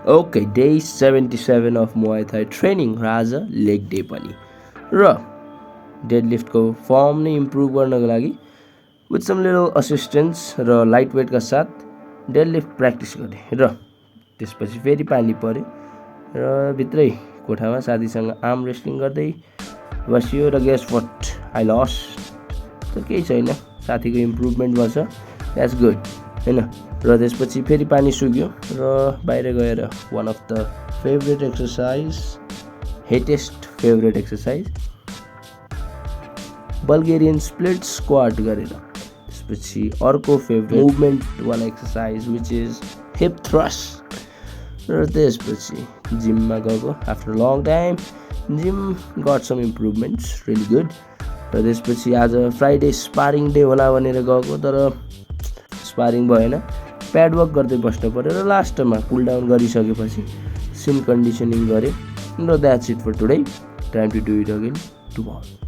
Okay, day 77 of मुआई Thai training र आज लेग डे पनि र डेड लिफ्टको फर्म नै इम्प्रुभ गर्नको लागि विथ सम लिटल असिस्टेन्स र लाइट वेटका साथ डेड लिफ्ट प्र्याक्टिस गरेँ र त्यसपछि फेरि पानी पऱ्यो र भित्रै कोठामा साथीसँग आर्म रेस्लिङ गर्दै बसियो र गेस व्हाट आई लस्ट। त केही छैन, साथीको इम्प्रुभमेन्ट भएछ, द्याट्स गुड हैन। र त्यसपछि फेरि पानी सुक्यो र बाहिर गएर one of the favourite exercise, hatest favourite exercise Bulgarian split squat गरेर त्यसपछि अर्को फेभरेट मुभमेन्ट वाला exercise which is hip thrust र त्यसपछि जिममा गएको after long time gym got some improvements really good. र त्यसपछि आज फ्राइडे स्पारिङ डे होला भनेर गएको तर स्पारिङ भएन, प्याड वर्क गर्दै बस्नु पऱ्यो र लास्टमा कुल डाउन गरिसकेपछि सिन कन्डिसनिङ गरेँ र that's it for today. Time to do it again tomorrow.